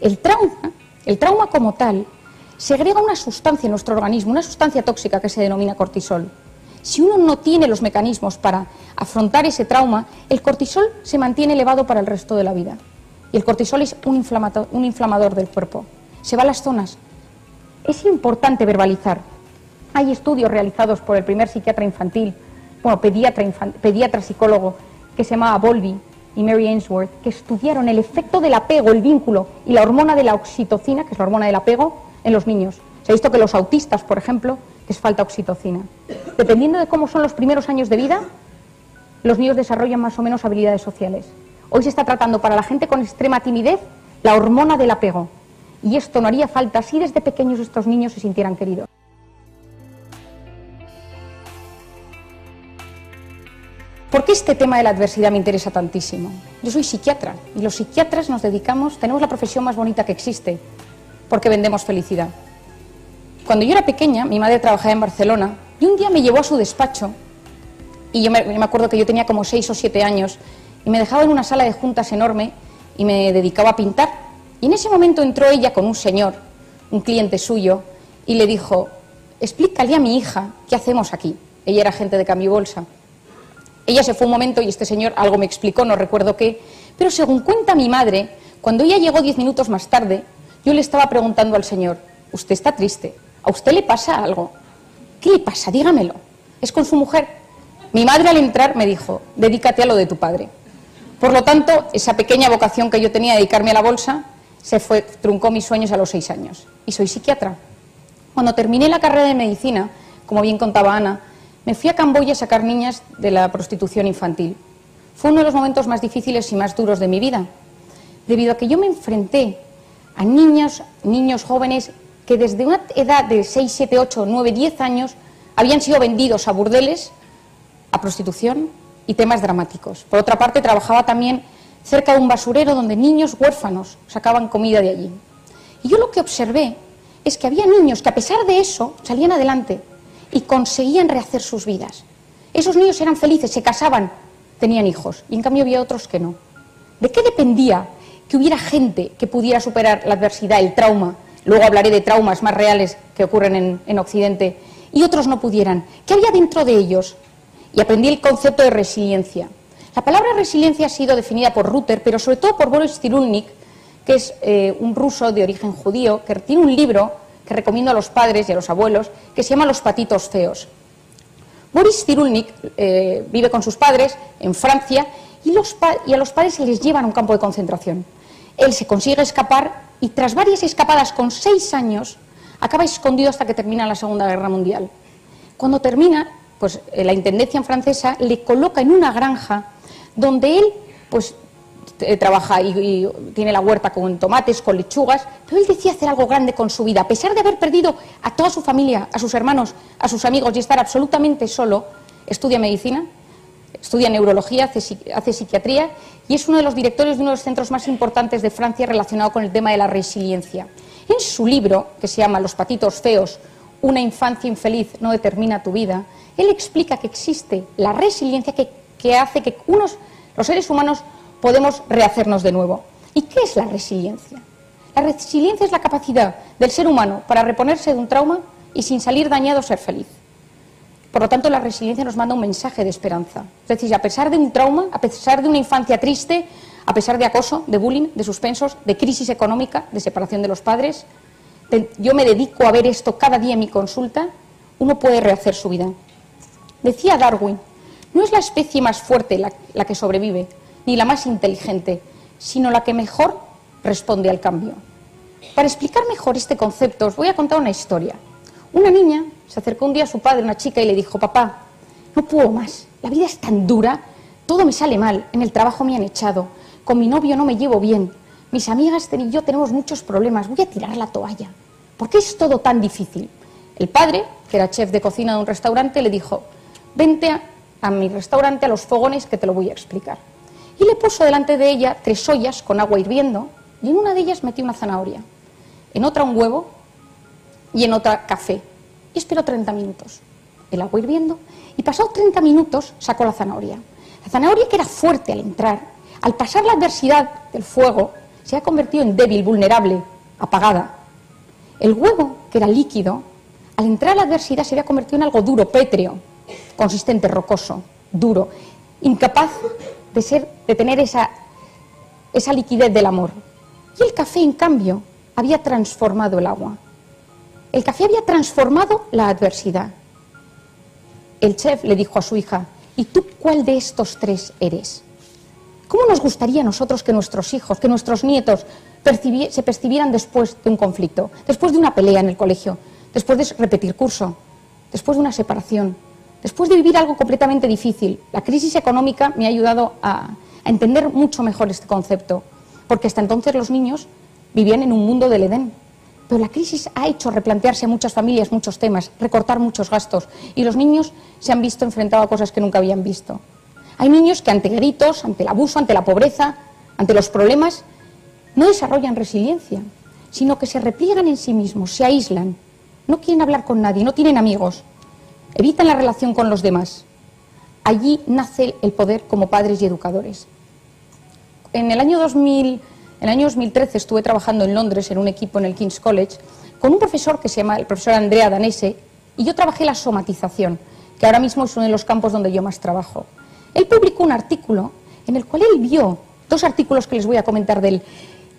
El trauma como tal, segrega una sustancia en nuestro organismo, una sustancia tóxica que se denomina cortisol. Si uno no tiene los mecanismos para afrontar ese trauma, el cortisol se mantiene elevado para el resto de la vida. Y el cortisol es un inflamador del cuerpo. Se va a las zonas. Es importante verbalizar. Hay estudios realizados por el primer psiquiatra infantil, pediatra psicólogo, que se llamaba Bowlby y Mary Ainsworth, que estudiaron el efecto del apego, el vínculo y la hormona de la oxitocina, que es la hormona del apego, en los niños. Se ha visto que los autistas, por ejemplo, les falta oxitocina. Dependiendo de cómo son los primeros años de vida, los niños desarrollan más o menos habilidades sociales. Hoy se está tratando para la gente con extrema timidez la hormona del apego. Y esto no haría falta si desde pequeños estos niños se sintieran queridos. ¿Por qué este tema de la adversidad me interesa tantísimo? Yo soy psiquiatra y los psiquiatras nos dedicamos, tenemos la profesión más bonita que existe, porque vendemos felicidad. Cuando yo era pequeña, mi madre trabajaba en Barcelona y un día me llevó a su despacho y yo me acuerdo que yo tenía como 6 o 7 años y me dejaba en una sala de juntas enorme y me dedicaba a pintar. Y en ese momento entró ella con un señor, un cliente suyo, y le dijo: explícale a mi hija qué hacemos aquí. Ella era agente de cambio y bolsa. Ella se fue un momento y este señor algo me explicó, no recuerdo qué, pero según cuenta mi madre, cuando ella llegó 10 minutos más tarde, yo le estaba preguntando al señor: ¿usted está triste? ¿A usted le pasa algo? ¿Qué le pasa? Dígamelo. ¿Es con su mujer? Mi madre al entrar me dijo: dedícate a lo de tu padre. Por lo tanto, esa pequeña vocación que yo tenía de dedicarme a la bolsa, truncó mis sueños a los 6 años. Y soy psiquiatra. Cuando terminé la carrera de medicina, como bien contaba Ana, me fui a Camboya a sacar niñas de la prostitución infantil. Fue uno de los momentos más difíciles y más duros de mi vida, debido a que yo me enfrenté a niños jóvenes que desde una edad de 6, 7, 8, 9, 10 años habían sido vendidos a burdeles, a prostitución y temas dramáticos. Por otra parte, trabajaba también cerca de un basurero donde niños huérfanos sacaban comida de allí. Y yo lo que observé es que había niños que a pesar de eso salían adelante y conseguían rehacer sus vidas. Esos niños eran felices, se casaban, tenían hijos, y en cambio había otros que no. ¿De qué dependía que hubiera gente que pudiera superar la adversidad, el trauma? Luego hablaré de traumas más reales que ocurren en Occidente, y otros no pudieran. ¿Qué había dentro de ellos? Y aprendí el concepto de resiliencia. La palabra resiliencia ha sido definida por Ruther, pero sobre todo por Boris Cyrulnik, que es un ruso de origen judío, que tiene un libro que recomiendo a los padres y a los abuelos, que se llama Los patitos feos. Boris Cyrulnik vive con sus padres en Francia y a los padres se les llevan a un campo de concentración. Él se consigue escapar y tras varias escapadas con 6 años acaba escondido hasta que termina la Segunda Guerra Mundial. Cuando termina, pues la intendencia francesa le coloca en una granja donde él pues trabaja y tiene la huerta con tomates, con lechugas, pero él decía hacer algo grande con su vida. A pesar de haber perdido a toda su familia, a sus hermanos, a sus amigos y estar absolutamente solo, estudia medicina, estudia neurología, hace psiquiatría y es uno de los directores de uno de los centros más importantes de Francia relacionado con el tema de la resiliencia. En su libro, que se llama Los patitos feos, una infancia infeliz no determina tu vida, él explica que existe la resiliencia que hace que los seres humanos podemos rehacernos de nuevo. ¿Y qué es la resiliencia? La resiliencia es la capacidad del ser humano para reponerse de un trauma y sin salir dañado ser feliz. Por lo tanto, la resiliencia nos manda un mensaje de esperanza. Es decir, a pesar de un trauma, a pesar de una infancia triste, a pesar de acoso, de bullying, de suspensos, de crisis económica, de separación de los padres, yo me dedico a ver esto cada día en mi consulta, uno puede rehacer su vida. Decía Darwin, no es la especie más fuerte la que sobrevive, ni la más inteligente, sino la que mejor responde al cambio. Para explicar mejor este concepto os voy a contar una historia. Una niña se acercó un día a su padre, una chica, y le dijo: papá, no puedo más, la vida es tan dura, todo me sale mal, en el trabajo me han echado, con mi novio no me llevo bien, mis amigas y yo tenemos muchos problemas, voy a tirar la toalla. ¿Por qué es todo tan difícil? El padre, que era chef de cocina de un restaurante, le dijo: vente a mi restaurante, a los fogones, que te lo voy a explicar. Y le puso delante de ella 3 ollas con agua hirviendo y en una de ellas metió una zanahoria, en otra un huevo y en otra café. Y esperó 30 minutos, el agua hirviendo, y pasados 30 minutos sacó la zanahoria. La zanahoria, que era fuerte al entrar, al pasar la adversidad del fuego, se ha convertido en débil, vulnerable, apagada. El huevo, que era líquido, al entrar a la adversidad se había convertido en algo duro, pétreo, consistente, rocoso, duro, incapaz de tener esa liquidez del amor. Y el café, en cambio, había transformado el agua. El café había transformado la adversidad. El chef le dijo a su hija: ¿y tú cuál de estos tres eres? ¿Cómo nos gustaría a nosotros que nuestros hijos, que nuestros nietos se percibieran después de un conflicto, después de una pelea en el colegio, después de repetir curso, después de una separación, después de vivir algo completamente difícil? La crisis económica me ha ayudado a entender mucho mejor este concepto, porque hasta entonces los niños vivían en un mundo del Edén. Pero la crisis ha hecho replantearse a muchas familias muchos temas, recortar muchos gastos, y los niños se han visto enfrentados a cosas que nunca habían visto. Hay niños que ante gritos, ante el abuso, ante la pobreza, ante los problemas, no desarrollan resiliencia, sino que se repliegan en sí mismos, se aíslan, no quieren hablar con nadie, no tienen amigos, evitan la relación con los demás. Allí nace el poder como padres y educadores. En el año 2013 estuve trabajando en Londres en un equipo en el King's College con un profesor que se llama el profesor Andrea Danese, y yo trabajé la somatización, que ahora mismo es uno de los campos donde yo más trabajo. Él publicó un artículo en el cual él vio, dos artículos que les voy a comentar de él,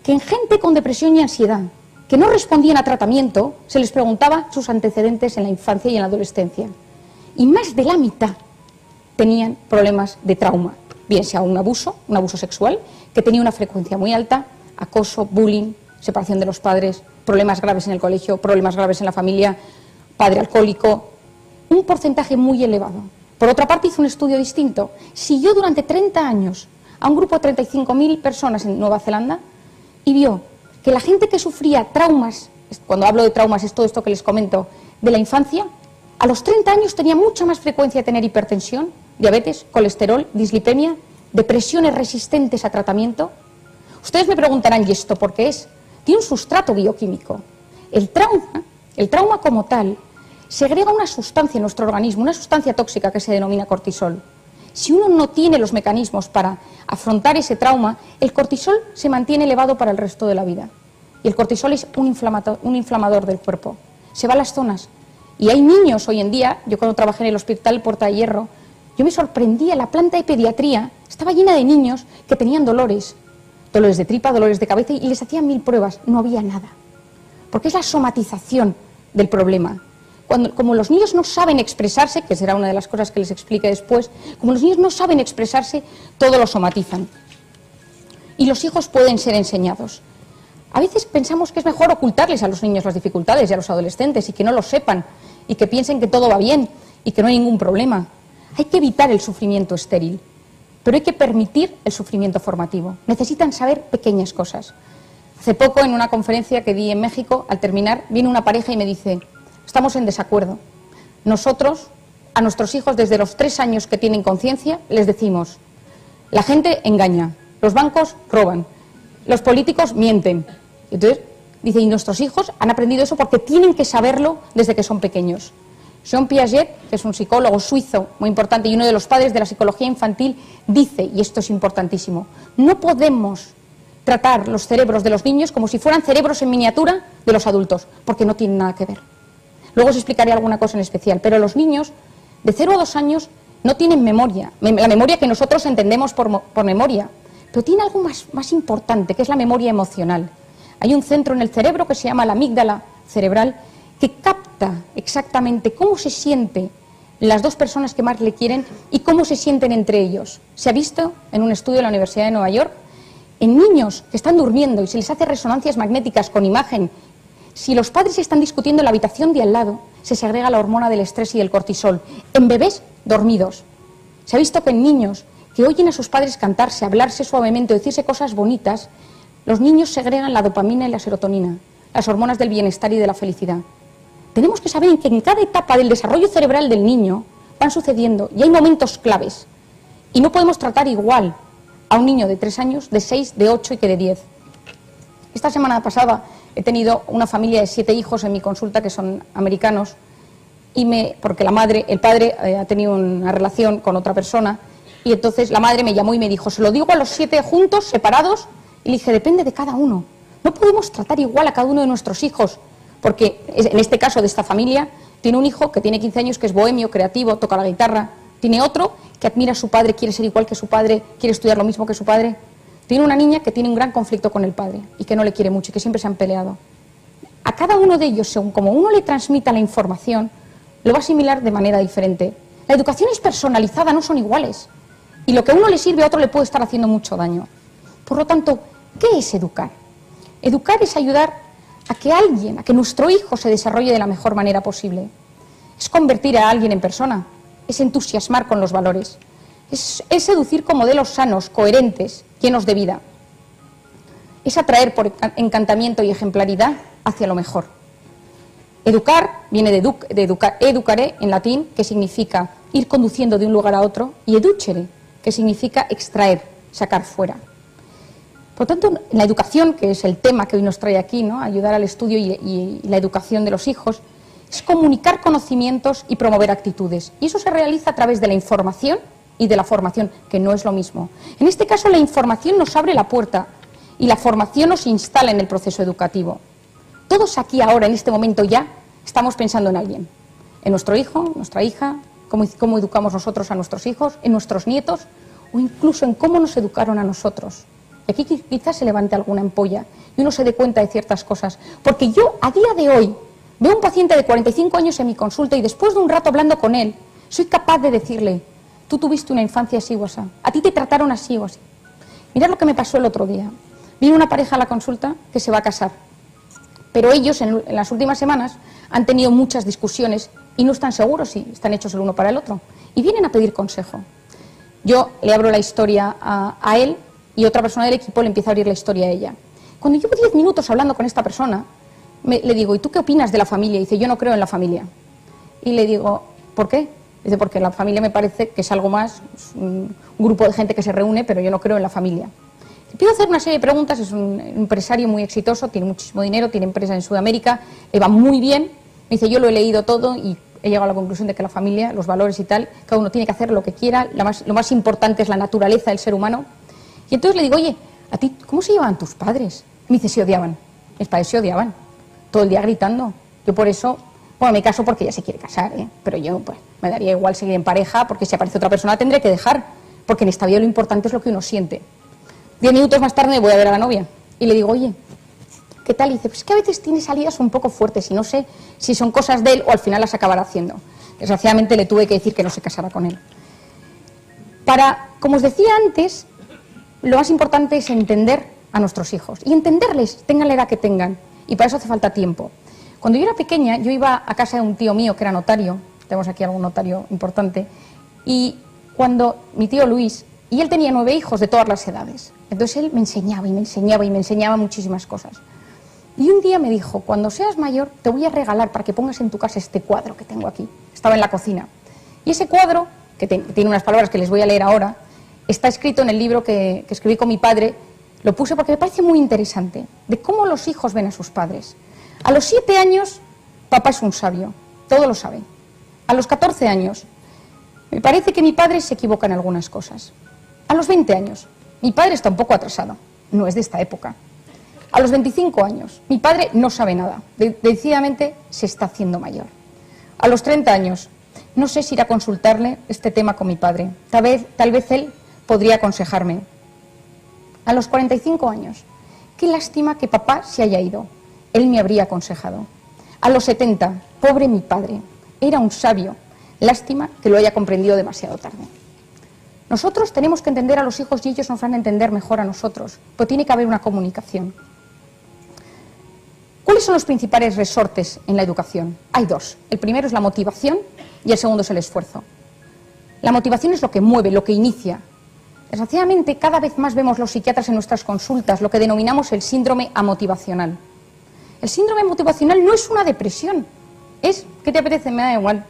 que en gente con depresión y ansiedad que no respondían a tratamiento se les preguntaba sus antecedentes en la infancia y en la adolescencia, y más de la mitad tenían problemas de trauma, bien sea un abuso sexual, que tenía una frecuencia muy alta, acoso, bullying, separación de los padres, problemas graves en el colegio, problemas graves en la familia, padre alcohólico, un porcentaje muy elevado. Por otra parte, hizo un estudio distinto. Siguió durante 30 años a un grupo de 35.000 personas en Nueva Zelanda y vio que la gente que sufría traumas, cuando hablo de traumas es todo esto que les comento, de la infancia, a los 30 años tenía mucha más frecuencia de tener hipertensión, diabetes, colesterol, dislipemia, depresiones resistentes a tratamiento. Ustedes me preguntarán, ¿y esto por qué es? Tiene un sustrato bioquímico. El trauma como tal, segrega una sustancia en nuestro organismo, una sustancia tóxica que se denomina cortisol. Si uno no tiene los mecanismos para afrontar ese trauma, el cortisol se mantiene elevado para el resto de la vida. Y el cortisol es un inflamador del cuerpo. Se va a las zonas. Y hay niños hoy en día, yo cuando trabajé en el hospital Puerta de Hierro, yo me sorprendía, la planta de pediatría estaba llena de niños que tenían dolores de tripa, dolores de cabeza, y les hacían 1000 pruebas, no había nada. Porque es la somatización del problema. Como los niños no saben expresarse, que será una de las cosas que les explique después, como los niños no saben expresarse, todo lo somatizan. Y los hijos pueden ser enseñados. A veces pensamos que es mejor ocultarles a los niños las dificultades y a los adolescentes y que no lo sepan y que piensen que todo va bien y que no hay ningún problema. Hay que evitar el sufrimiento estéril, pero hay que permitir el sufrimiento formativo. Necesitan saber pequeñas cosas. Hace poco, en una conferencia que di en México, al terminar, vino una pareja y me dice: estamos en desacuerdo. Nosotros, a nuestros hijos, desde los 3 años que tienen conciencia, les decimos: la gente engaña, los bancos roban, los políticos mienten. Entonces, dice, y nuestros hijos han aprendido eso porque tienen que saberlo desde que son pequeños. Jean Piaget, que es un psicólogo suizo muy importante y uno de los padres de la psicología infantil, dice, y esto es importantísimo: no podemos tratar los cerebros de los niños como si fueran cerebros en miniatura de los adultos, porque no tienen nada que ver. Luego os explicaré alguna cosa en especial, pero los niños de 0 a 2 años no tienen memoria, la memoria que nosotros entendemos por memoria, pero tiene algo más importante, que es la memoria emocional. Hay un centro en el cerebro que se llama la amígdala cerebral, que capta exactamente cómo se sienten las dos personas que más le quieren y cómo se sienten entre ellos. Se ha visto en un estudio de la Universidad de Nueva York, en niños que están durmiendo y se les hace resonancias magnéticas con imagen. Si los padres están discutiendo en la habitación de al lado, se segrega la hormona del estrés y del cortisol. En bebés dormidos. Se ha visto que en niños que oyen a sus padres cantarse, hablarse suavemente o decirse cosas bonitas, los niños segregan la dopamina y la serotonina, las hormonas del bienestar y de la felicidad. Tenemos que saber que en cada etapa del desarrollo cerebral del niño van sucediendo y hay momentos claves. Y no podemos tratar igual a un niño de 3 años, de 6, de 8 y que de 10. Esta semana pasada he tenido una familia de 7 hijos en mi consulta que son americanos, porque el padre ha tenido una relación con otra persona, y entonces la madre me llamó y me dijo: se lo digo a los 7 juntos, separados, Y le dije, depende de cada uno. No podemos tratar igual a cada uno de nuestros hijos, porque en este caso de esta familia, tiene un hijo que tiene 15 años, que es bohemio, creativo, toca la guitarra. Tiene otro que admira a su padre, quiere ser igual que su padre, quiere estudiar lo mismo que su padre. Tiene una niña que tiene un gran conflicto con el padre y que no le quiere mucho y que siempre se han peleado. A cada uno de ellos, según como uno le transmita la información, lo va a asimilar de manera diferente. La educación es personalizada, no son iguales. Y lo que a uno le sirve a otro le puede estar haciendo mucho daño. Por lo tanto, ¿qué es educar? Educar es ayudar a que alguien, a que nuestro hijo se desarrolle de la mejor manera posible. Es convertir a alguien en persona, es entusiasmar con los valores, es seducir con modelos sanos, coherentes, llenos de vida. Es atraer por encantamiento y ejemplaridad hacia lo mejor. Educar viene de educare en latín, que significa ir conduciendo de un lugar a otro, y educere, que significa extraer, sacar fuera. Por lo tanto, la educación, que es el tema que hoy nos trae aquí, ¿no?, ayudar al estudio y la educación de los hijos, es comunicar conocimientos y promover actitudes. Y eso se realiza a través de la información y de la formación, que no es lo mismo. En este caso, la información nos abre la puerta y la formación nos instala en el proceso educativo. Todos aquí ahora, en este momento ya, estamos pensando en alguien. En nuestro hijo, nuestra hija, cómo educamos nosotros a nuestros hijos, en nuestros nietos, o incluso en cómo nos educaron a nosotros. Y aquí quizás se levante alguna ampolla y uno se dé cuenta de ciertas cosas. Porque yo, a día de hoy, veo a un paciente de 45 años en mi consulta y después de un rato hablando con él, soy capaz de decirle, tú tuviste una infancia así o así, a ti te trataron así o así. Mirad lo que me pasó el otro día. Vino una pareja a la consulta que se va a casar, pero ellos en las últimas semanas han tenido muchas discusiones y no están seguros si están hechos el uno para el otro. Y vienen a pedir consejo. Yo le abro la historia a él y otra persona del equipo le empieza a abrir la historia a ella. Cuando llevo 10 minutos hablando con esta persona, le digo, ¿y tú qué opinas de la familia? Y dice, yo no creo en la familia. Y le digo, ¿por qué? Dice, porque la familia me parece que es algo más, es un grupo de gente que se reúne, pero yo no creo en la familia. Le pido hacer una serie de preguntas, es un empresario muy exitoso, tiene muchísimo dinero, tiene empresas en Sudamérica, le va muy bien. Me dice, yo lo he leído todo y he llegado a la conclusión de que la familia, los valores y tal, cada uno tiene que hacer lo que quiera, lo más importante es la naturaleza del ser humano. Y entonces le digo, oye, ¿a ti cómo se llevaban tus padres? Y me dice, se odiaban. Mis padres se odiaban, todo el día gritando. Yo por eso, bueno, me caso porque ella se quiere casar, pero yo pues me daría igual seguir en pareja, porque si aparece otra persona tendré que dejar, porque en esta vida lo importante es lo que uno siente. 10 minutos más tarde me voy a ver a la novia y le digo, oye, ¿qué tal? Y dice, pues es que a veces tiene salidas un poco fuertes y no sé si son cosas de él o al final las acabará haciendo. Desgraciadamente le tuve que decir que no se casara con él. Como os decía antes, lo más importante es entender a nuestros hijos y entenderles, tengan la edad que tengan, y para eso hace falta tiempo. Cuando yo era pequeña, yo iba a casa de un tío mío que era notario, tenemos aquí algún notario importante, y cuando mi tío Luis, y él tenía 9 hijos de todas las edades, entonces él me enseñaba y me enseñaba y me enseñaba muchísimas cosas. Y un día me dijo, cuando seas mayor te voy a regalar para que pongas en tu casa este cuadro que tengo aquí. Estaba en la cocina. Y ese cuadro, que tiene unas palabras que les voy a leer ahora, está escrito en el libro que escribí con mi padre. Lo puse porque me parece muy interesante, de cómo los hijos ven a sus padres. A los 7 años, papá es un sabio, todo lo sabe. A los 14 años, me parece que mi padre se equivoca en algunas cosas. A los 20 años, mi padre está un poco atrasado, no es de esta época. A los 25 años, mi padre no sabe nada, decididamente se está haciendo mayor. A los 30 años, no sé si ir a consultarle este tema con mi padre, tal vez él podría aconsejarme. A los 45 años, qué lástima que papá se haya ido, él me habría aconsejado. A los 70, pobre mi padre, era un sabio, lástima que lo haya comprendido demasiado tarde. Nosotros tenemos que entender a los hijos y ellos nos van a entender mejor a nosotros, pero tiene que haber una comunicación. ¿Cuáles son los principales resortes en la educación? Hay 2. El primero es la motivación y el segundo es el esfuerzo. La motivación es lo que mueve, lo que inicia. Desgraciadamente, cada vez más vemos los psiquiatras en nuestras consultas lo que denominamos el síndrome amotivacional. El síndrome motivacional no es una depresión, es ¿qué te apetece? Me da igual.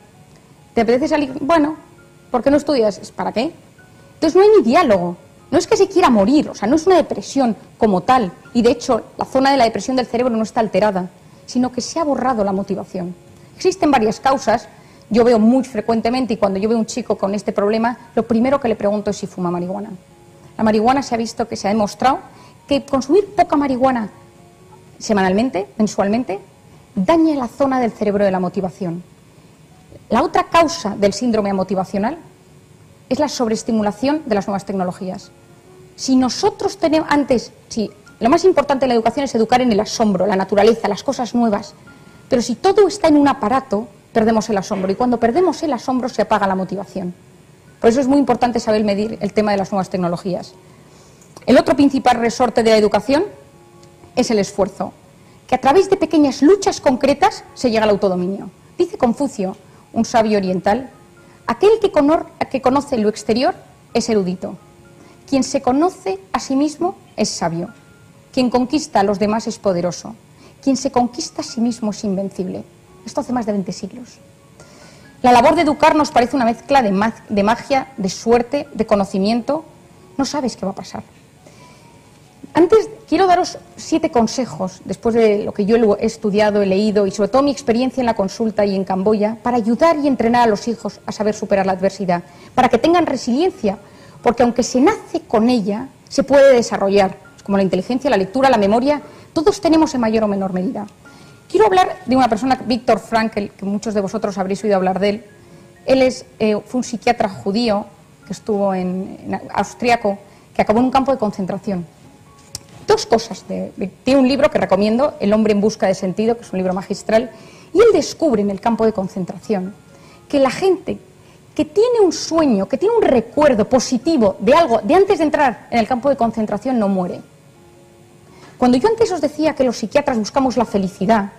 ¿Te apetece salir? Bueno, ¿por qué no estudias? ¿Para qué? Entonces no hay ni diálogo, no es que se quiera morir, o sea, no es una depresión como tal, y de hecho la zona de la depresión del cerebro no está alterada, sino que se ha borrado la motivación. Existen varias causas, yo veo muy frecuentemente, y cuando yo veo a un chico con este problema, lo primero que le pregunto es si fuma marihuana. La marihuana se ha visto que se ha demostrado que consumir poca marihuana semanalmente, mensualmente, daña la zona del cerebro de la motivación. La otra causa del síndrome motivacional es la sobreestimulación de las nuevas tecnologías. Si nosotros tenemos lo más importante de la educación es educar en el asombro, la naturaleza, las cosas nuevas. Pero si todo está en un aparato, perdemos el asombro. Y cuando perdemos el asombro se apaga la motivación. Por eso es muy importante saber medir el tema de las nuevas tecnologías. El otro principal resorte de la educación es el esfuerzo, que a través de pequeñas luchas concretas se llega al autodominio. Dice Confucio, un sabio oriental, aquel que conoce lo exterior es erudito. Quien se conoce a sí mismo es sabio. Quien conquista a los demás es poderoso. Quien se conquista a sí mismo es invencible. Esto hace más de 20 siglos. La labor de educar nos parece una mezcla de magia, de suerte, de conocimiento. No sabes qué va a pasar. Antes quiero daros 7 consejos, después de lo que yo he estudiado, he leído y sobre todo mi experiencia en la consulta y en Camboya, para ayudar y entrenar a los hijos a saber superar la adversidad, para que tengan resiliencia, porque aunque se nace con ella, se puede desarrollar. Como la inteligencia, la lectura, la memoria, todos tenemos en mayor o menor medida. Quiero hablar de una persona, Viktor Frankl, que muchos de vosotros habréis oído hablar de él. Él fue un psiquiatra judío que estuvo en austriaco, que acabó en un campo de concentración. 2 cosas. Tiene un libro que recomiendo, El hombre en busca de sentido, que es un libro magistral, y él descubre en el campo de concentración que la gente que tiene un sueño, que tiene un recuerdo positivo de algo de antes de entrar en el campo de concentración no muere. Cuando yo antes os decía que los psiquiatras buscamos la felicidad,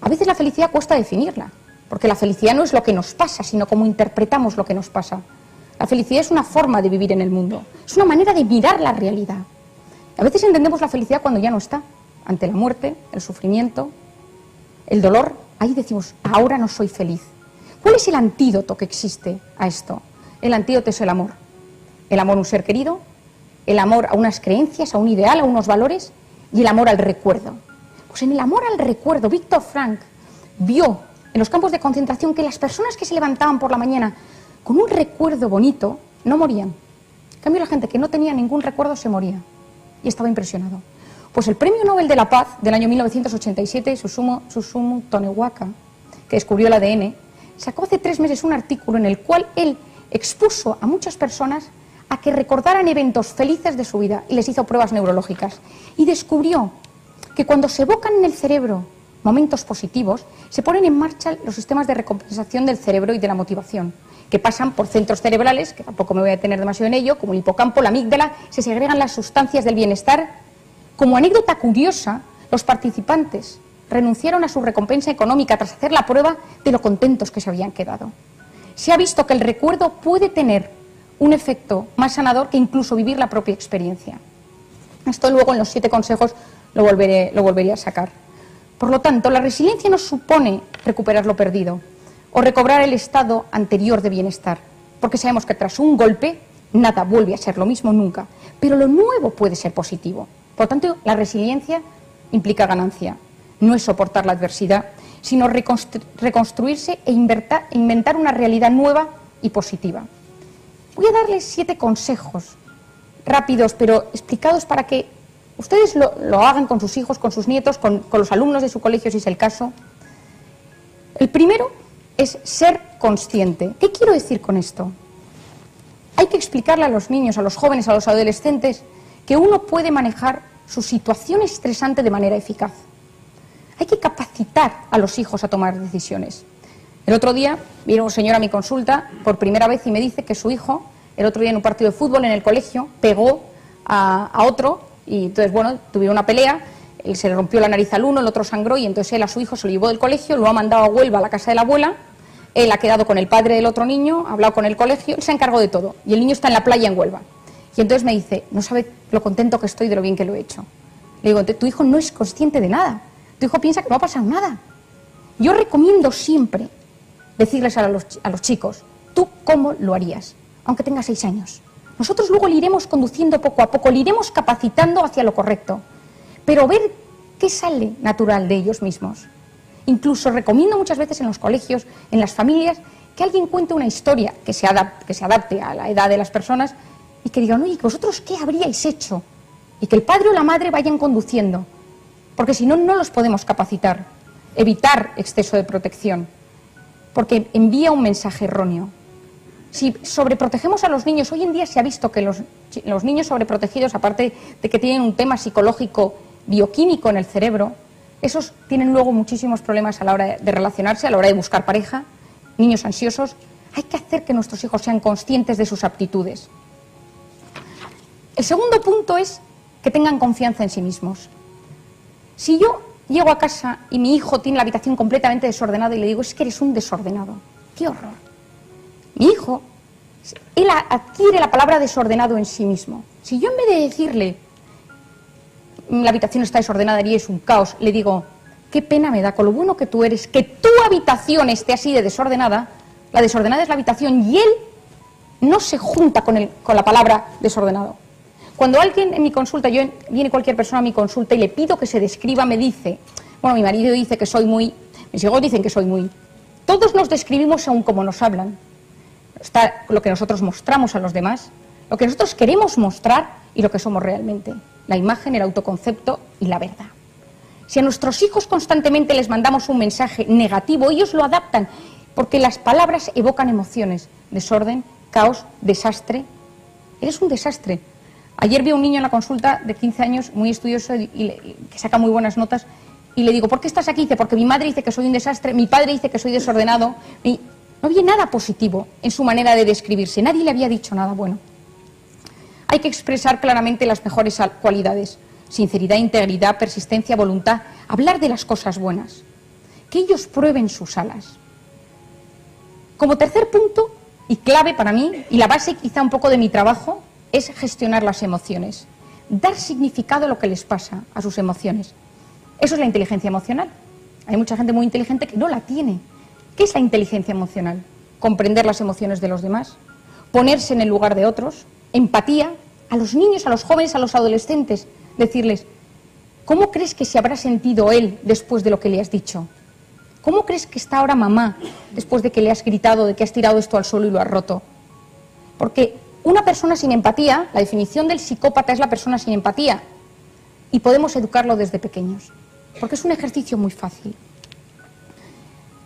a veces la felicidad cuesta definirla, porque la felicidad no es lo que nos pasa, sino cómo interpretamos lo que nos pasa. La felicidad es una forma de vivir en el mundo, es una manera de mirar la realidad. A veces entendemos la felicidad cuando ya no está, ante la muerte, el sufrimiento, el dolor, ahí decimos, ahora no soy feliz. ¿Cuál es el antídoto que existe a esto? El antídoto es el amor. El amor a un ser querido, el amor a unas creencias, a un ideal, a unos valores, y el amor al recuerdo. Pues en el amor al recuerdo, Viktor Frankl vio en los campos de concentración que las personas que se levantaban por la mañana con un recuerdo bonito no morían. En cambio, la gente que no tenía ningún recuerdo se moría. Y estaba impresionado. Pues el Premio Nobel de la Paz del año 1987, Susumu Tonewaka, que descubrió el ADN, sacó hace 3 meses un artículo en el cual él expuso a muchas personas a que recordaran eventos felices de su vida y les hizo pruebas neurológicas. Y descubrió que cuando se evocan en el cerebro momentos positivos, se ponen en marcha los sistemas de recompensación del cerebro y de la motivación, que pasan por centros cerebrales, que tampoco me voy a detener demasiado en ello, como el hipocampo, la amígdala, se segregan las sustancias del bienestar. Como anécdota curiosa, los participantes renunciaron a su recompensa económica tras hacer la prueba de lo contentos que se habían quedado. Se ha visto que el recuerdo puede tener un efecto más sanador que incluso vivir la propia experiencia. Esto luego en los 7 consejos lo volveré a sacar. Por lo tanto, la resiliencia no supone recuperar lo perdido o recobrar el estado anterior de bienestar, porque sabemos que tras un golpe nada vuelve a ser lo mismo nunca, pero lo nuevo puede ser positivo. Por lo tanto, la resiliencia implica ganancia. No es soportar la adversidad, sino reconstruirse e inventar una realidad nueva y positiva. Voy a darles 7 consejos rápidos, pero explicados para que ustedes lo hagan con sus hijos, con sus nietos, con los alumnos de su colegio, si es el caso. El primero es ser consciente. ¿Qué quiero decir con esto? Hay que explicarle a los niños, a los jóvenes, a los adolescentes, que uno puede manejar su situación estresante de manera eficaz. Hay que capacitar a los hijos a tomar decisiones. El otro día vino un señor a mi consulta por primera vez y me dice que su hijo, el otro día en un partido de fútbol en el colegio, pegó a otro y entonces, bueno, tuvieron una pelea, él se le rompió la nariz al uno, el otro sangró y entonces él a su hijo se lo llevó del colegio, lo ha mandado a Huelva, a la casa de la abuela, él ha quedado con el padre del otro niño, ha hablado con el colegio, él se encargó de todo y el niño está en la playa en Huelva. Y entonces me dice, no sabe lo contento que estoy de lo bien que lo he hecho. Le digo, tu hijo no es consciente de nada, tu hijo piensa que no ha pasado nada. Yo recomiendo siempre decirles a los chicos, ¿tú cómo lo harías? Aunque tenga 6 años. Nosotros luego le iremos conduciendo poco a poco, le iremos capacitando hacia lo correcto, pero ver qué sale natural de ellos mismos. Incluso recomiendo muchas veces en los colegios, en las familias, que alguien cuente una historia que se adapte a la edad de las personas y que digan, oye, ¿vosotros qué habríais hecho y que el padre o la madre vayan conduciendo, porque si no, no los podemos capacitar. Evitar exceso de protección, porque envía un mensaje erróneo. Si sobreprotegemos a los niños, hoy en día se ha visto que los niños sobreprotegidos, aparte de que tienen un tema psicológico, bioquímico en el cerebro, esos tienen luego muchísimos problemas a la hora de relacionarse, a la hora de buscar pareja, niños ansiosos. Hay que hacer que nuestros hijos sean conscientes de sus aptitudes. El segundo punto es que tengan confianza en sí mismos. Si yo llego a casa y mi hijo tiene la habitación completamente desordenada y le digo, es que eres un desordenado, ¡qué horror! Mi hijo, él adquiere la palabra desordenado en sí mismo. Si yo en vez de decirle, la habitación está desordenada y es un caos, le digo, qué pena me da, con lo bueno que tú eres, que tu habitación esté así de desordenada, la desordenada es la habitación y él no se junta con la palabra desordenado. Cuando alguien en mi consulta, viene cualquier persona a mi consulta y le pido que se describa, me dice, bueno, mi marido dice que soy muy, mis hijos dicen que soy muy, todos nos describimos según como nos hablan. Está lo que nosotros mostramos a los demás, lo que nosotros queremos mostrar y lo que somos realmente. La imagen, el autoconcepto y la verdad. Si a nuestros hijos constantemente les mandamos un mensaje negativo, ellos lo adaptan, porque las palabras evocan emociones, desorden, caos, desastre. Eres un desastre. Ayer vi a un niño en la consulta de 15 años, muy estudioso, que saca muy buenas notas, y le digo, ¿por qué estás aquí? Dice, porque mi madre dice que soy un desastre, mi padre dice que soy desordenado. Y no había nada positivo en su manera de describirse, nadie le había dicho nada bueno. Hay que expresar claramente las mejores cualidades, sinceridad, integridad, persistencia, voluntad, hablar de las cosas buenas, que ellos prueben sus alas. Como tercer punto, y clave para mí, y la base quizá un poco de mi trabajo, es gestionar las emociones, dar significado a lo que les pasa, a sus emociones. Eso es la inteligencia emocional. Hay mucha gente muy inteligente que no la tiene. ¿Qué es la inteligencia emocional? Comprender las emociones de los demás, ponerse en el lugar de otros, empatía, a los niños, a los jóvenes, a los adolescentes, decirles, ¿cómo crees que se habrá sentido él después de lo que le has dicho? ¿Cómo crees que está ahora mamá después de que le has gritado, de que has tirado esto al suelo y lo has roto? Porque una persona sin empatía, la definición del psicópata es la persona sin empatía, y podemos educarlo desde pequeños, porque es un ejercicio muy fácil.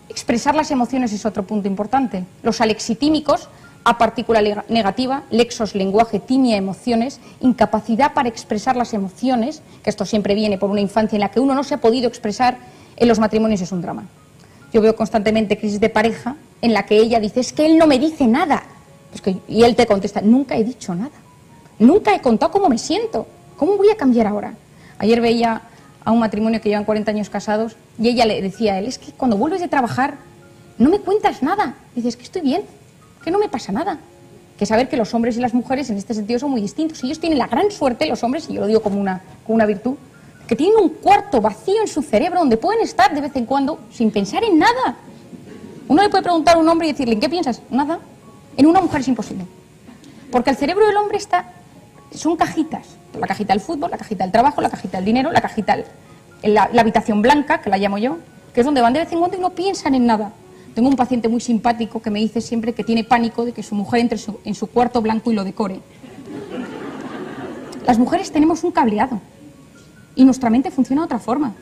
Expresar las emociones es otro punto importante. Los alexitímicos, a partícula negativa, lexos, lenguaje, timia, emociones, incapacidad para expresar las emociones, que esto siempre viene por una infancia en la que uno no se ha podido expresar, en los matrimonios es un drama. Yo veo constantemente crisis de pareja en la que ella dice, es que él no me dice nada. Y él te contesta, nunca he dicho nada, nunca he contado cómo me siento, ¿cómo voy a cambiar ahora? Ayer veía a un matrimonio que llevan 40 años casados y ella le decía a él, es que cuando vuelves de trabajar no me cuentas nada. Dices que estoy bien, que no me pasa nada. Que saber que los hombres y las mujeres en este sentido son muy distintos. Ellos tienen la gran suerte, los hombres, y yo lo digo como una virtud, que tienen un cuarto vacío en su cerebro donde pueden estar de vez en cuando sin pensar en nada. Uno le puede preguntar a un hombre y decirle, ¿en qué piensas? Nada. En una mujer es imposible. Porque el cerebro del hombre son cajitas. La cajita del fútbol, la cajita del trabajo, la cajita del dinero, la cajita, la habitación blanca, que la llamo yo, que es donde van de vez en cuando y no piensan en nada. Tengo un paciente muy simpático que me dice siempre que tiene pánico de que su mujer entre en su cuarto blanco y lo decore. Las mujeres tenemos un cableado y nuestra mente funciona de otra forma.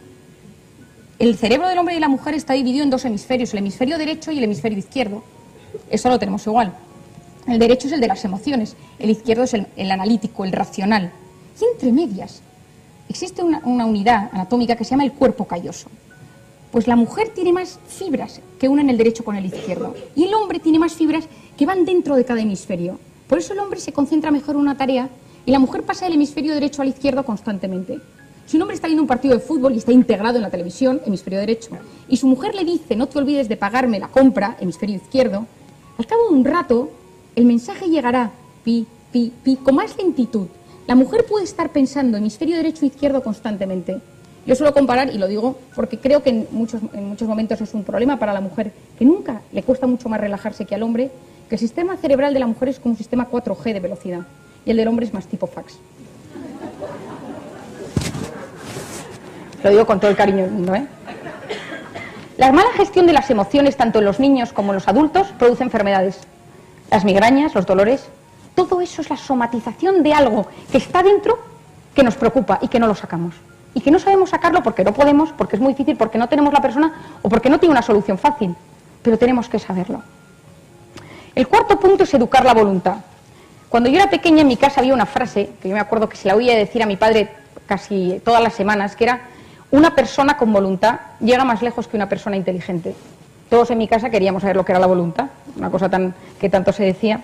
El cerebro del hombre y de la mujer está dividido en dos hemisferios, el hemisferio derecho y el hemisferio izquierdo. Eso lo tenemos igual. El derecho es el de las emociones, el izquierdo es el analítico, el racional. Y entre medias existe una unidad anatómica que se llama el cuerpo calloso. Pues la mujer tiene más fibras que unen el derecho con el izquierdo. Y el hombre tiene más fibras que van dentro de cada hemisferio. Por eso el hombre se concentra mejor en una tarea y la mujer pasa del hemisferio derecho al izquierdo constantemente. Si un hombre está viendo un partido de fútbol y está integrado en la televisión, hemisferio derecho, y su mujer le dice, no te olvides de pagarme la compra, hemisferio izquierdo, al cabo de un rato el mensaje llegará, pi, pi, pi, con más lentitud. La mujer puede estar pensando hemisferio derecho e izquierdo constantemente. Yo suelo comparar, y lo digo porque creo que en muchos momentos es un problema para la mujer, que nunca le cuesta mucho más relajarse que al hombre, que el sistema cerebral de la mujer es como un sistema 4G de velocidad, y el del hombre es más tipo fax. Lo digo con todo el cariño del mundo, ¿eh? La mala gestión de las emociones, tanto en los niños como en los adultos, produce enfermedades. Las migrañas, los dolores, todo eso es la somatización de algo que está dentro que nos preocupa y que no lo sacamos. Y que no sabemos sacarlo porque no podemos, porque es muy difícil, porque no tenemos la persona o porque no tiene una solución fácil. Pero tenemos que saberlo. El cuarto punto es educar la voluntad. Cuando yo era pequeña en mi casa había una frase, que yo me acuerdo que se la oía decir a mi padre casi todas las semanas, que era: una persona con voluntad llega más lejos que una persona inteligente. Todos en mi casa queríamos saber lo que era la voluntad, una cosa que tanto se decía.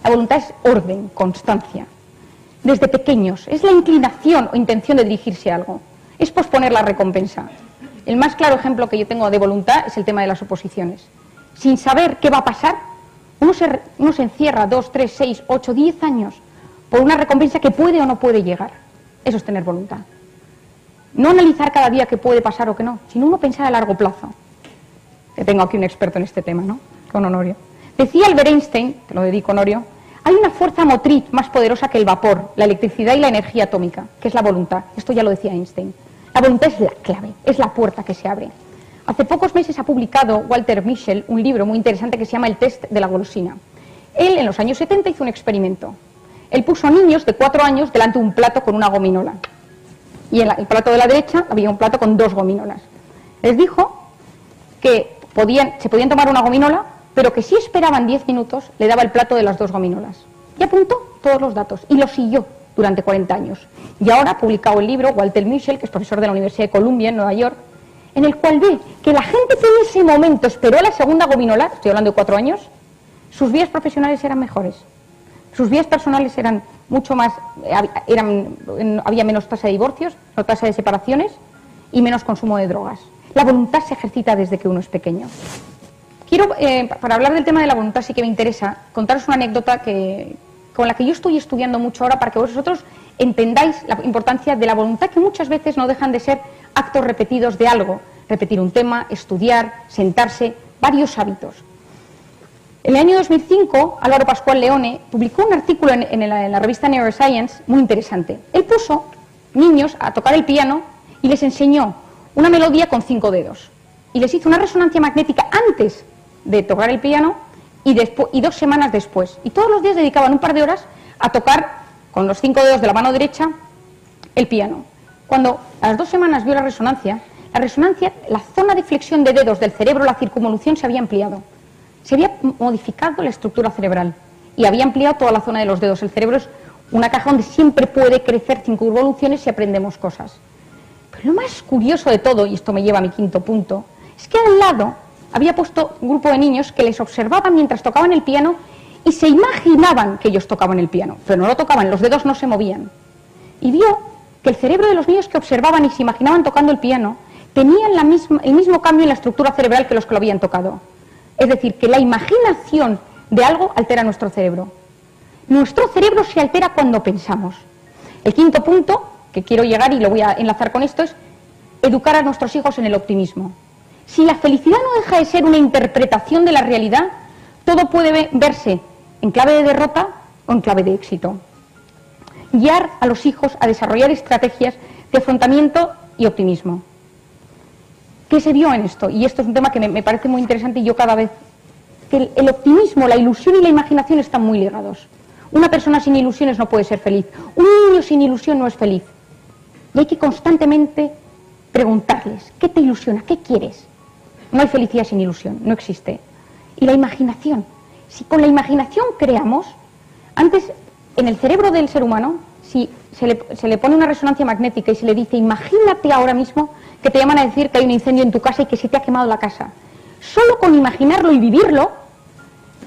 La voluntad es orden, constancia. Desde pequeños, es la inclinación o intención de dirigirse a algo, es posponer la recompensa. El más claro ejemplo que yo tengo de voluntad es el tema de las oposiciones. Sin saber qué va a pasar, uno se encierra 2, 3, 6, 8, 10 años por una recompensa que puede o no puede llegar. Eso es tener voluntad. No analizar cada día qué puede pasar o qué no, sino uno pensar a largo plazo. Que tengo aquí un experto en este tema, ¿no? Con Honorio. Decía Albert Einstein, te lo dedico, Honorio: hay una fuerza motriz más poderosa que el vapor, la electricidad y la energía atómica, que es la voluntad. Esto ya lo decía Einstein. La voluntad es la clave, es la puerta que se abre. Hace pocos meses ha publicado Walter Mischel un libro muy interesante que se llama El test de la golosina. Él, en los años 70, hizo un experimento. Él puso a niños de 4 años delante de un plato con una gominola. Y en el plato de la derecha había un plato con 2 gominolas. Les dijo que se podían tomar una gominola, pero que si esperaban 10 minutos le daba el plato de las 2 gominolas. Y apuntó todos los datos y lo siguió durante 40 años. Y ahora ha publicado el libro Walter Mischel, que es profesor de la Universidad de Columbia en Nueva York, en el cual ve que la gente que en ese momento esperó la segunda gominola, estoy hablando de 4 años, sus vidas profesionales eran mejores. Sus vidas personales eran mucho más, había menos tasa de divorcios, no tasa de separaciones y menos consumo de drogas. La voluntad se ejercita desde que uno es pequeño. Quiero, para hablar del tema de la voluntad, sí que me interesa contaros una anécdota con la que yo estoy estudiando mucho ahora para que vosotros entendáis la importancia de la voluntad, que muchas veces no dejan de ser actos repetidos de algo. Repetir un tema, estudiar, sentarse, varios hábitos. En el año 2005, Álvaro Pascual Leone publicó un artículo en la revista Neuroscience muy interesante. Él puso niños a tocar el piano y les enseñó una melodía con 5 dedos. Y les hizo una resonancia magnética antes de tocar el piano y 2 semanas después. Y todos los días dedicaban un par de horas a tocar con los 5 dedos de la mano derecha el piano. Cuando a las 2 semanas vio la resonancia, la zona de flexión de dedos del cerebro, la circunvolución, se había ampliado. Se había modificado la estructura cerebral y había ampliado toda la zona de los dedos. El cerebro es una caja donde siempre puede crecer circunvoluciones si aprendemos cosas. Pero lo más curioso de todo, y esto me lleva a mi quinto punto, es que al lado había puesto un grupo de niños que les observaban mientras tocaban el piano y se imaginaban que ellos tocaban el piano, pero no lo tocaban, los dedos no se movían. Y vio que el cerebro de los niños que observaban y se imaginaban tocando el piano tenían el mismo cambio en la estructura cerebral que los que lo habían tocado. Es decir, que la imaginación de algo altera nuestro cerebro. Nuestro cerebro se altera cuando pensamos. El quinto punto, que quiero llegar y lo voy a enlazar con esto, es educar a nuestros hijos en el optimismo. Si la felicidad no deja de ser una interpretación de la realidad, todo puede verse en clave de derrota o en clave de éxito. Guiar a los hijos a desarrollar estrategias de afrontamiento y optimismo. ¿Qué se vio en esto? Y esto es un tema que me parece muy interesante y yo cada vez... que el optimismo, la ilusión y la imaginación están muy ligados. Una persona sin ilusiones no puede ser feliz. Un niño sin ilusión no es feliz. Y hay que constantemente preguntarles, ¿qué te ilusiona? ¿Qué quieres? No hay felicidad sin ilusión, no existe. Y la imaginación. Si con la imaginación creamos, antes en el cerebro del ser humano, si se le pone una resonancia magnética y se le dice, imagínate ahora mismo que te llaman a decir que hay un incendio en tu casa y que se te ha quemado la casa. Solo con imaginarlo y vivirlo,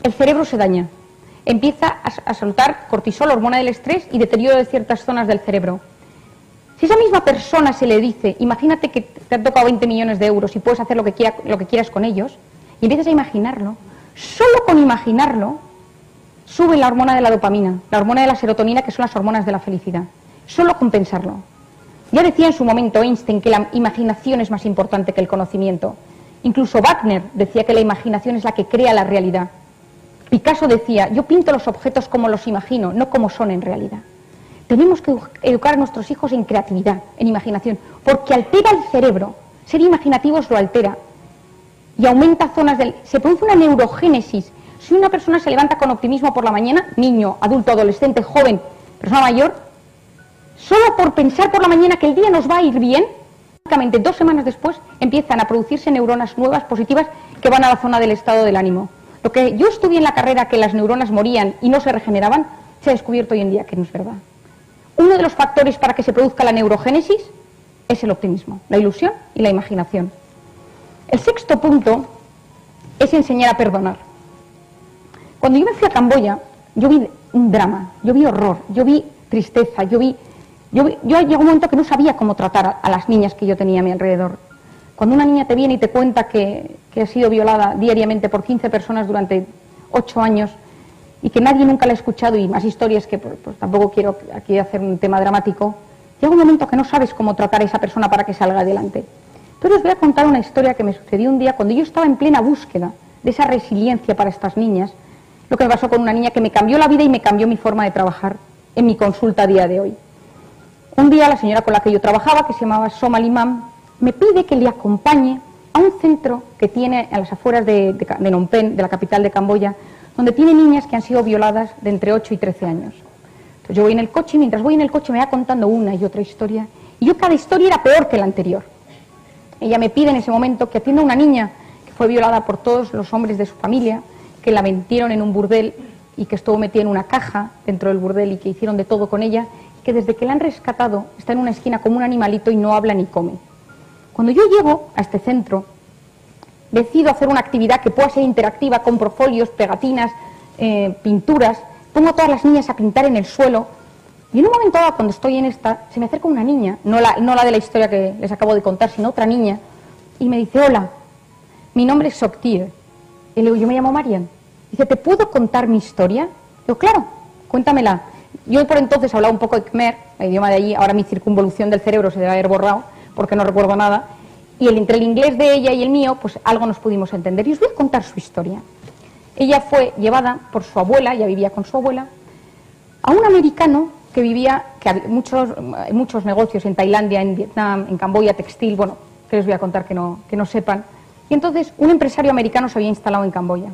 el cerebro se daña. Empieza a soltar cortisol, hormona del estrés, y deterioro de ciertas zonas del cerebro. Si a esa misma persona se le dice, imagínate que te han tocado 20 millones de euros y puedes hacer lo que quieras con ellos, y empiezas a imaginarlo, solo con imaginarlo, sube la hormona de la dopamina, la hormona de la serotonina, que son las hormonas de la felicidad. Solo con pensarlo. Ya decía en su momento Einstein que la imaginación es más importante que el conocimiento. Incluso Wagner decía que la imaginación es la que crea la realidad. Picasso decía, yo pinto los objetos como los imagino, no como son en realidad. Tenemos que educar a nuestros hijos en creatividad, en imaginación, porque altera el cerebro. Ser imaginativos lo altera. Y aumenta zonas se produce una neurogénesis. Si una persona se levanta con optimismo por la mañana, niño, adulto, adolescente, joven, persona mayor, solo por pensar por la mañana que el día nos va a ir bien, prácticamente 2 semanas después empiezan a producirse neuronas nuevas, positivas, que van a la zona del estado del ánimo. Lo que yo estudié en la carrera, que las neuronas morían y no se regeneraban, se ha descubierto hoy en día que no es verdad. Uno de los factores para que se produzca la neurogénesis es el optimismo, la ilusión y la imaginación. El sexto punto es enseñar a perdonar. Cuando yo me fui a Camboya, yo vi un drama, yo vi horror, yo vi tristeza, yo llegó un momento que no sabía cómo tratar a las niñas que yo tenía a mi alrededor. Cuando una niña te viene y te cuenta que ha sido violada diariamente por 15 personas durante 8 años y que nadie nunca la ha escuchado, y más historias que pues tampoco quiero aquí hacer un tema dramático, llega un momento que no sabes cómo tratar a esa persona para que salga adelante. Pero os voy a contar una historia que me sucedió un día cuando yo estaba en plena búsqueda de esa resiliencia para estas niñas, lo que me pasó con una niña que me cambió la vida y me cambió mi forma de trabajar en mi consulta a día de hoy. Un día la señora con la que yo trabajaba, que se llamaba Soma Limam, me pide que le acompañe a un centro que tiene a las afueras de Phnom Penh, de la capital de Camboya, donde tiene niñas que han sido violadas de entre 8 y 13 años. Entonces yo voy en el coche y mientras voy en el coche me va contando una y otra historia, y yo cada historia era peor que la anterior. Ella me pide en ese momento que atienda a una niña que fue violada por todos los hombres de su familia, que la metieron en un burdel y que estuvo metida en una caja dentro del burdel y que hicieron de todo con ella, que desde que la han rescatado está en una esquina como un animalito y no habla ni come. Cuando yo llego a este centro, decido hacer una actividad que pueda ser interactiva con portfolios, pegatinas, pinturas, pongo a todas las niñas a pintar en el suelo, y en un momento dado, cuando estoy en esta, se me acerca una niña, no la de la historia que les acabo de contar, sino otra niña, y me dice: hola, mi nombre es Soktir. Y le digo: yo me llamo Marian. Dice: ¿te puedo contar mi historia? Digo: claro, cuéntamela. Yo por entonces hablaba un poco de Khmer, el idioma de allí, ahora mi circunvolución del cerebro se debe haber borrado, porque no recuerdo nada, y entre el inglés de ella y el mío, pues algo nos pudimos entender. Y os voy a contar su historia. Ella fue llevada por su abuela, ella vivía con su abuela, a un americano que vivía, que había muchos negocios en Tailandia, en Vietnam, en Camboya, textil, bueno, que les voy a contar que no sepan. Y entonces un empresario americano se había instalado en Camboya.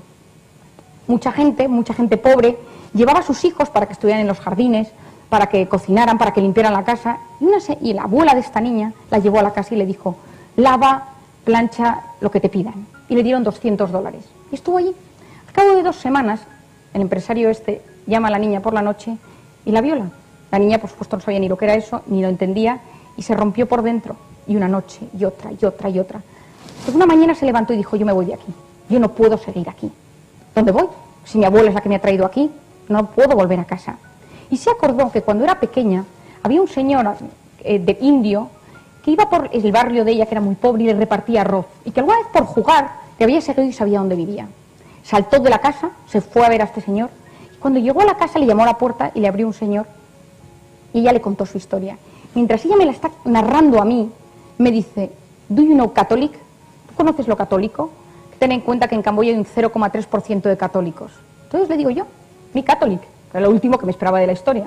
Mucha gente pobre, llevaba a sus hijos para que estuvieran en los jardines, para que cocinaran, para que limpiaran la casa, y la abuela de esta niña la llevó a la casa y le dijo: lava, plancha, lo que te pidan. Y le dieron $200. Y estuvo allí. Al cabo de 2 semanas, el empresario este llama a la niña por la noche y la viola. La niña, por supuesto, no sabía ni lo que era eso, ni lo entendía, y se rompió por dentro. Y una noche, y otra, y otra, y otra. Pues una mañana se levantó y dijo: yo me voy de aquí. Yo no puedo seguir aquí. ¿Dónde voy? Si mi abuela es la que me ha traído aquí, no puedo volver a casa. Y se acordó que cuando era pequeña había un señor de indio que iba por el barrio de ella, que era muy pobre, y le repartía arroz. Y que alguna vez por jugar le había seguido y sabía dónde vivía. Saltó de la casa, se fue a ver a este señor. Y cuando llegó a la casa le llamó a la puerta y le abrió un señor. Y ella le contó su historia. Mientras ella me la está narrando a mí, me dice: ¿Do you know Catholic? ¿Tú conoces lo católico? Ten en cuenta que en Camboya hay un 0,3% de católicos. Entonces le digo yo: mi catholic, que era lo último que me esperaba de la historia.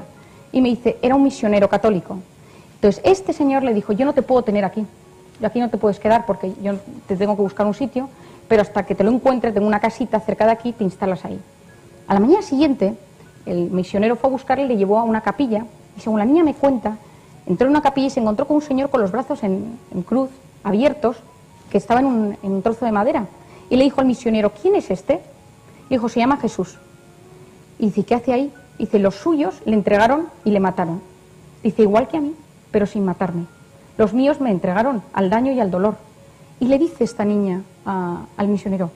Y me dice: era un misionero católico. Entonces este señor le dijo: yo no te puedo tener aquí, yo aquí no te puedes quedar porque yo te tengo que buscar un sitio, pero hasta que te lo encuentres, tengo una casita cerca de aquí, te instalas ahí. A la mañana siguiente, el misionero fue a buscarle y le llevó a una capilla, y según la niña me cuenta, entró en una capilla y se encontró con un señor con los brazos en cruz, abiertos, que estaba en un trozo de madera. Y le dijo al misionero: ¿quién es este? Le dijo: se llama Jesús. Y dice: ¿qué hace ahí? Dice: los suyos le entregaron y le mataron. Dice: igual que a mí, pero sin matarme. Los míos me entregaron al daño y al dolor. Y le dice esta niña al misionero: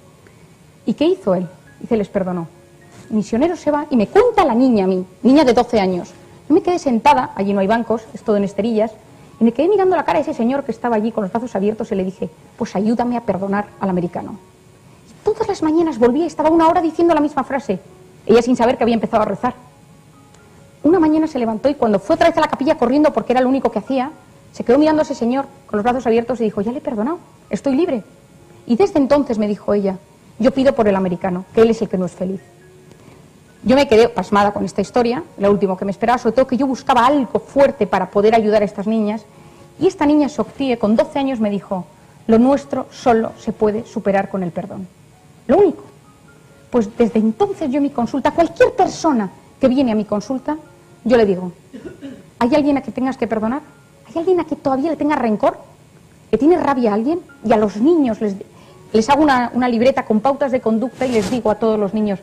¿y qué hizo él? Dice: les perdonó. El misionero se va y me cuenta la niña a mí, niña de 12 años. Yo me quedé sentada, allí no hay bancos, es todo en esterillas, y me quedé mirando la cara de ese señor que estaba allí con los brazos abiertos y le dije: pues ayúdame a perdonar al americano. Y todas las mañanas volvía y estaba 1 hora diciendo la misma frase, ella sin saber que había empezado a rezar. Una mañana se levantó y cuando fue otra vez a la capilla corriendo, porque era lo único que hacía, se quedó mirando a ese señor con los brazos abiertos y dijo: ya le he perdonado, estoy libre. Y desde entonces, me dijo ella, yo pido por el americano, que él es el que no es feliz. Yo me quedé pasmada con esta historia, lo último que me esperaba, sobre todo que yo buscaba algo fuerte para poder ayudar a estas niñas, y esta niña Soktie, con 12 años, me dijo: lo nuestro solo se puede superar con el perdón. Lo único. Pues desde entonces yo en mi consulta, cualquier persona que viene a mi consulta, yo le digo: ¿Hay alguien a quien tengas que perdonar? ¿Hay alguien a quien todavía le tenga rencor? ¿Que tiene rabia a alguien? Y a los niños les hago una libreta con pautas de conducta y les digo a todos los niños,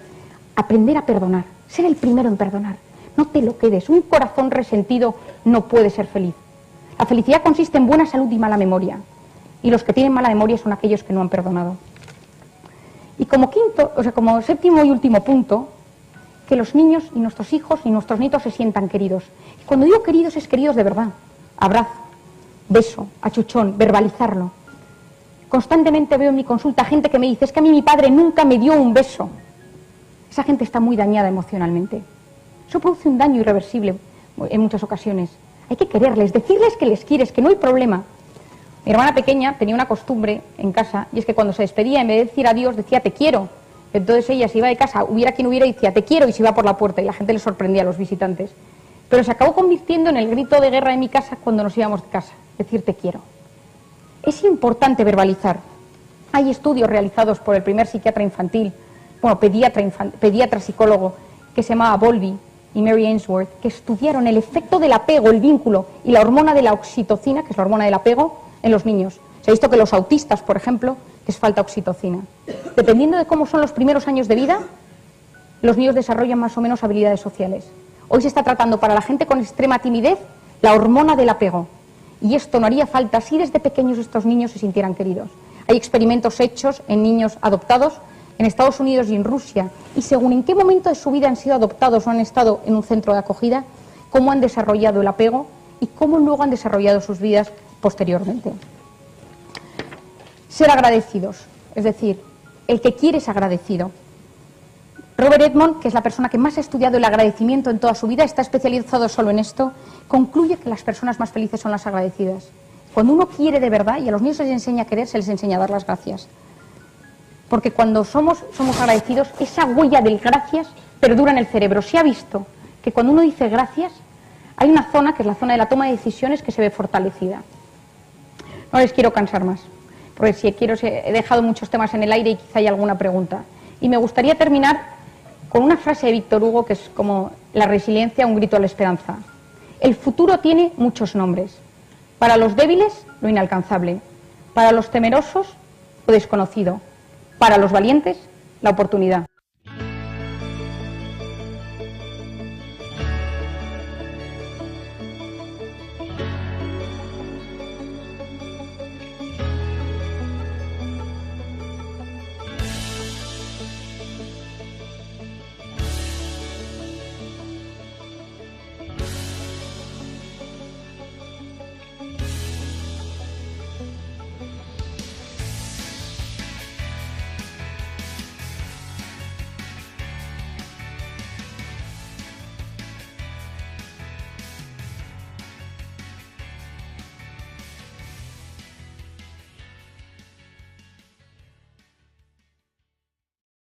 aprender a perdonar, ser el primero en perdonar. No te lo quedes, un corazón resentido no puede ser feliz. La felicidad consiste en buena salud y mala memoria. Y los que tienen mala memoria son aquellos que no han perdonado. Y como como séptimo y último punto, que los niños y nuestros hijos y nuestros nietos se sientan queridos. Y cuando digo queridos, es queridos de verdad. Abrazo, beso, achuchón, verbalizarlo. Constantemente veo en mi consulta gente que me dice, es que a mí mi padre nunca me dio un beso. Esa gente está muy dañada emocionalmente. Eso produce un daño irreversible en muchas ocasiones. Hay que quererles, decirles que les quieres, que no hay problema. Mi hermana pequeña tenía una costumbre en casa, y es que cuando se despedía, en vez de decir adiós, decía te quiero. Entonces ella se iba de casa, hubiera quien hubiera, y decía te quiero, y se iba por la puerta, y la gente le sorprendía a los visitantes. Pero se acabó convirtiendo en el grito de guerra de mi casa cuando nos íbamos de casa, decir te quiero. Es importante verbalizar. Hay estudios realizados por el primer psiquiatra infantil, bueno, pediatra psicólogo, que se llamaba Bowlby y Mary Ainsworth, que estudiaron el efecto del apego, el vínculo y la hormona de la oxitocina, que es la hormona del apego, en los niños. Se ha visto que los autistas, por ejemplo, les falta oxitocina. Dependiendo de cómo son los primeros años de vida, los niños desarrollan más o menos habilidades sociales. Hoy se está tratando para la gente con extrema timidez la hormona del apego. Y esto no haría falta si desde pequeños estos niños se sintieran queridos. Hay experimentos hechos en niños adoptados en Estados Unidos y en Rusia, y según en qué momento de su vida han sido adoptados o han estado en un centro de acogida, cómo han desarrollado el apego y cómo luego han desarrollado sus vidas posteriormente. Ser agradecidos, es decir, el que quiere es agradecido. Robert Edmond, que es la persona que más ha estudiado el agradecimiento en toda su vida, está especializado solo en esto, concluye que las personas más felices son las agradecidas. Cuando uno quiere de verdad, y a los niños se les enseña a querer, se les enseña a dar las gracias. Porque cuando somos agradecidos, esa huella del gracias perdura en el cerebro. Se ha visto que cuando uno dice gracias, hay una zona, que es la zona de la toma de decisiones, que se ve fortalecida. No les quiero cansar más, porque he dejado muchos temas en el aire y quizá hay alguna pregunta. Y me gustaría terminar con una frase de Víctor Hugo, que es como la resiliencia, un grito a la esperanza. El futuro tiene muchos nombres. Para los débiles, lo inalcanzable. Para los temerosos, lo desconocido. Para los valientes, la oportunidad.